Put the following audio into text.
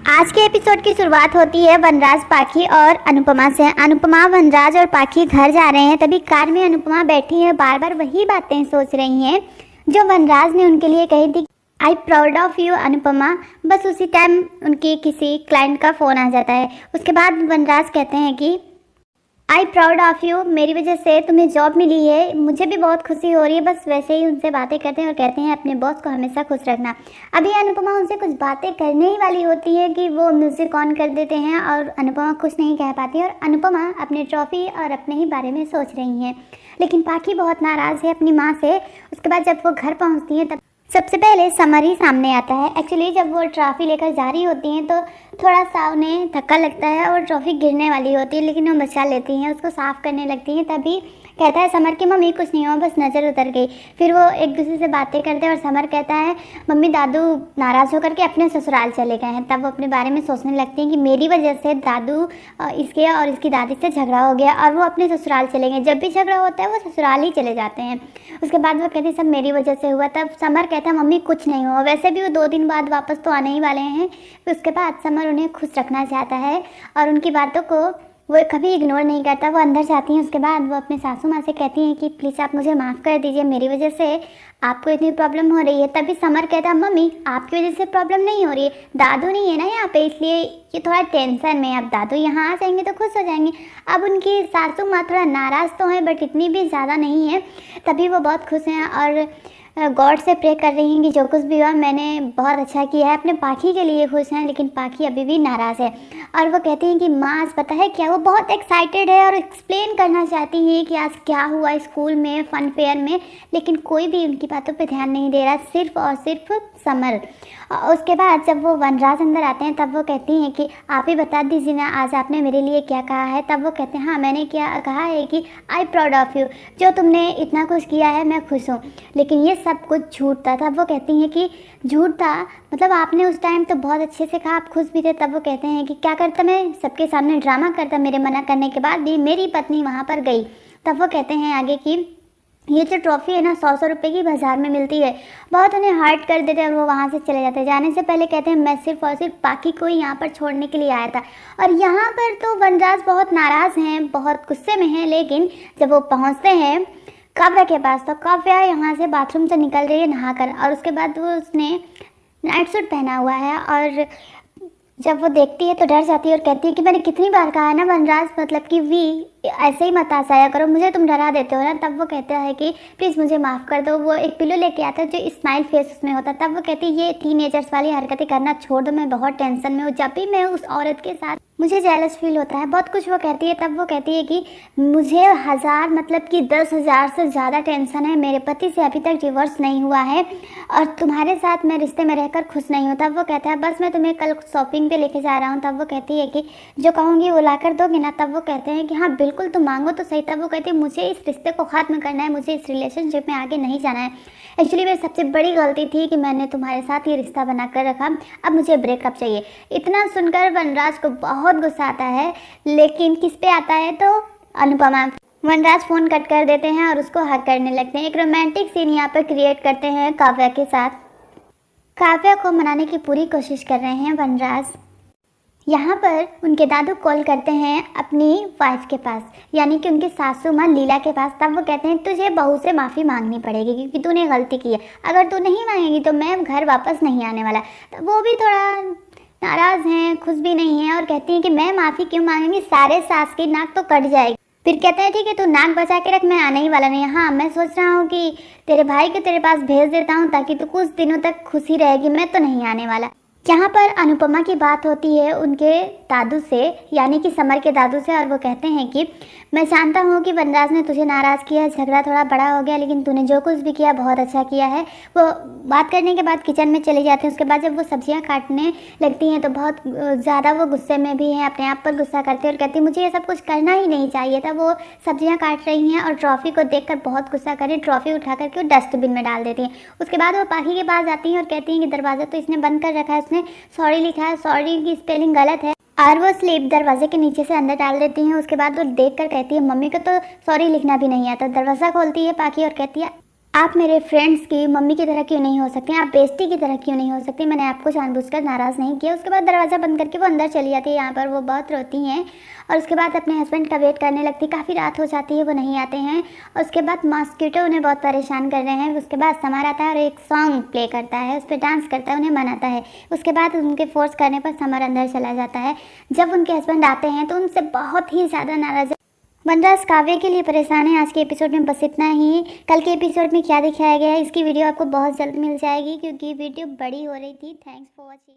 आज के एपिसोड की शुरुआत होती है वनराज, पाखी और अनुपमा से। अनुपमा, वनराज और पाखी घर जा रहे हैं। तभी कार में अनुपमा बैठी है, बार बार वही बातें सोच रही हैं जो वनराज ने उनके लिए कही थी। I proud of you Anupama. बस उसी टाइम उनकी किसी क्लाइंट का फ़ोन आ जाता है। उसके बाद वनराज कहते हैं कि आई प्राउड ऑफ यू, मेरी वजह से तुम्हें जॉब मिली है, मुझे भी बहुत खुशी हो रही है। बस वैसे ही उनसे बातें करते हैं और कहते हैं अपने बॉस को हमेशा खुश रखना। अभी अनुपमा उनसे कुछ बातें करने ही वाली होती है कि वो म्यूज़िक ऑन कर देते हैं और अनुपमा कुछ नहीं कह पाती और अनुपमा अपने ट्रॉफी और अपने ही बारे में सोच रही हैं। लेकिन पाखी बहुत नाराज़ है अपनी माँ से। उसके बाद जब वो घर पहुँचती हैं तब सबसे पहले समर ही सामने आता है। एक्चुअली जब वो ट्रॉफी लेकर जा रही होती हैं तो थोड़ा सा उन्हें धक्का लगता है और ट्रॉफी गिरने वाली होती है, लेकिन वो बचा लेती हैं, उसको साफ़ करने लगती हैं। तभी कहता है समर की मम्मी कुछ नहीं हुआ, बस नज़र उतर गई। फिर वो एक दूसरे से बातें करते हैं और समर कहता है मम्मी दादू नाराज़ होकर के अपने ससुराल चले गए हैं। तब वो अपने बारे में सोचने लगती हैं कि मेरी वजह से दादू इसके और इसकी दादी से झगड़ा हो गया और वो अपने ससुराल चले गए। जब भी झगड़ा होता है वो ससुराल ही चले जाते हैं। उसके बाद वो कहती है सब मेरी वजह से हुआ। तब समर कहता है मम्मी कुछ नहीं हुआ, वैसे भी वो 2 दिन बाद वापस तो आने ही वाले हैं। फिर उसके बाद समर उन्हें खुश रखना चाहता है और उनकी बातों को वो कभी इग्नोर नहीं करता। वो अंदर जाती हैं। उसके बाद वो अपने सासू माँ से कहती हैं कि प्लीज़ आप मुझे माफ़ कर दीजिए, मेरी वजह से आपको इतनी प्रॉब्लम हो रही है। तभी समर कहता है मम्मी आपकी वजह से प्रॉब्लम नहीं हो रही है, दादू नहीं है ना यहाँ पे, इसलिए ये थोड़ा टेंशन में। अब दादू यहाँ आ जाएंगे तो खुश हो जाएंगे। अब उनकी सासू माँ थोड़ा नाराज़ तो है बट इतनी भी ज़्यादा नहीं है। तभी वो बहुत खुश हैं और गॉड से प्रे कर रही हैं कि जो कुछ भी हुआ मैंने बहुत अच्छा किया है। अपने पाखी के लिए खुश हैं, लेकिन पाखी अभी भी नाराज़ है। और वो कहती हैं कि माँ आज पता है क्या, वो बहुत एक्साइटेड है और एक्सप्लेन करना चाहती हैं कि आज क्या हुआ स्कूल में फन फेयर में, लेकिन कोई भी उनकी बातों पे ध्यान नहीं दे रहा, सिर्फ और सिर्फ समर। उसके बाद जब वो वनराज अंदर आते हैं तब वो कहती हैं कि आप ही बता दीजिए ना आज आपने मेरे लिए क्या कहा है। तब वो कहते हैं हाँ मैंने क्या कहा है कि आई प्राउड ऑफ यू, जो तुमने इतना कुछ किया है मैं खुश हूँ, लेकिन ये सब कुछ झूठ था। तब वो कहती हैं कि झूठ था मतलब आपने उस टाइम तो बहुत अच्छे से कहा, आप खुश भी थे। तब वो कहते हैं कि क्या करता, मैं सबके सामने ड्रामा करता, मेरे मना करने के बाद भी मेरी पत्नी वहाँ पर गई। तब वो कहते हैं आगे कि ये जो ट्रॉफ़ी है ना 100 रुपये की बाज़ार में मिलती है। बहुत उन्हें हर्ट कर देते हैं और वो वहाँ से चले जाते हैं। जाने से पहले कहते हैं मैं सिर्फ और सिर्फ पाखी को ही यहाँ पर छोड़ने के लिए आया था। और यहाँ पर तो वनराज बहुत नाराज़ हैं, बहुत गुस्से में हैं। लेकिन जब वो पहुँचते हैं काव्या के पास तो काव्या यहाँ से बाथरूम से निकल रही है नहाकर, और उसके बाद वो उसने नाइट सूट पहना हुआ है और जब वो देखती है तो डर जाती है और कहती है कि मैंने कितनी बार कहा है ना वनराज, मतलब कि ऐसे ही मत आया करो, मुझे तुम डरा देते हो ना। तब वो कहता है कि प्लीज़ मुझे माफ़ कर दो। वो एक पिलो लेके आता है जो स्माइल फेस उसमें होता है। तब वो कहती है ये टीनेजर्स वाली हरकतें करना छोड़ दो, मैं बहुत टेंशन में हूँ, जब भी मैं उस औरत के साथ मुझे जेलस फील होता है, बहुत कुछ वो कहती है। तब वो कहती है कि मुझे 1000 मतलब कि 10,000 से ज़्यादा टेंशन है, मेरे पति से अभी तक डिवोर्स नहीं हुआ है और तुम्हारे साथ मैं रिश्ते में रहकर खुश नहीं हूँ। तब वो कहता है बस मैं तुम्हें कल शॉपिंग पे लेके जा रहा हूँ। तब वो कहती है कि जो कहूँगी वो ला कर दोगे ना। तब वो कहते हैं कि हाँ बिल्कुल तुम मांगो तो सही। तब वो कहती है मुझे इस रिश्ते को ख़त्म करना है, मुझे इस रिलेशनशिप में आगे नहीं जाना है। एक्चुअली मेरी सबसे बड़ी गलती थी कि मैंने तुम्हारे साथ ये रिश्ता बना कर रखा, अब मुझे ब्रेकअप चाहिए। इतना सुनकर वनराज को बहुत गुस्सा आता है, लेकिन किस पे आता है तो अनुपमा। वनराज फ़ोन कट कर देते हैं और उसको हग करने लगते हैं। एक रोमांटिक सीन यहाँ पर क्रिएट करते हैं काव्या के साथ। काव्या को मनाने की पूरी कोशिश कर रहे हैं वनराज। यहाँ पर उनके दादू कॉल करते हैं अपनी वाइफ के पास, यानी कि उनकी सासू माँ लीला के पास। तब वो कहते हैं तुझे बहू से माफ़ी मांगनी पड़ेगी क्योंकि तूने गलती की है, अगर तू नहीं मांगेगी तो मैं घर वापस नहीं आने वाला। तब वो भी थोड़ा नाराज़ हैं, खुश भी नहीं हैं और कहती हैं कि मैं माफ़ी क्यों मांगूंगी, सारे सास की नाक तो कट जाएगी। फिर कहते हैं ठीक है तू नाक बचा के रख, मैं आने ही वाला नहीं। हाँ मैं सोच रहा हूँ कि तेरे भाई को तेरे पास भेज देता हूँ ताकि तू कुछ दिनों तक खुशी रहेगी, मैं तो नहीं आने वाला। यहाँ पर अनुपमा की बात होती है उनके दादू से, यानी कि समर के दादू से, और वो कहते हैं कि मैं जानता हूँ कि वनराज ने तुझे नाराज़ किया, झगड़ा थोड़ा बड़ा हो गया, लेकिन तूने जो कुछ भी किया बहुत अच्छा किया है। वो बात करने के बाद किचन में चले जाते हैं। उसके बाद जब वो सब्जियाँ काटने लगती हैं तो बहुत ज़्यादा वो गुस्से में भी हैं, अपने आप पर गुस्सा करते हैं और कहती मुझे ये सब कुछ करना ही नहीं चाहिए था। वो सब्जियाँ काट रही हैं और ट्रॉफ़ी को देख कर बहुत गुस्सा करें, ट्रॉफ़ी उठा करके वो डस्टबिन में डाल देती हैं। उसके बाद वो पाखी के पास जाती हैं और कहती हैं कि दरवाज़ा तो इसने बंद कर रखा है, उसने सॉरी लिखा है, सॉरी की स्पेलिंग गलत है, और वो स्लिप दरवाजे के नीचे से अंदर डाल देती हैं। उसके बाद वो देख कर कहती है मम्मी को तो सॉरी लिखना भी नहीं आता। दरवाज़ा खोलती है पाखी और कहती है आप मेरे फ्रेंड्स की मम्मी की तरह क्यों नहीं हो सकते, आप बेस्टी की तरह क्यों नहीं हो सकती, मैंने आपको जानबूझकर नाराज़ नहीं किया। उसके बाद दरवाज़ा बंद करके वो अंदर चली जाती है। यहाँ पर वो बहुत रोती हैं और उसके बाद अपने हस्बैंड का वेट करने लगती। काफ़ी रात हो जाती है, वो नहीं आते हैं और उसके बाद मॉस्किटो उन्हें बहुत परेशान कर रहे हैं। उसके बाद समर आता है और एक सॉन्ग प्ले करता है, उस पर डांस करता है, उन्हें मनाता है। उसके बाद उनके फोर्स करने पर समर अंदर चला जाता है। जब उनके हस्बैंड आते हैं तो उनसे बहुत ही ज़्यादा नाराज़। वनराज काव्य के लिए परेशान है। आज के एपिसोड में बस इतना ही। कल के एपिसोड में क्या दिखाया गया है इसकी वीडियो आपको बहुत जल्द मिल जाएगी, क्योंकि वीडियो बड़ी हो रही थी। Thanks for watching.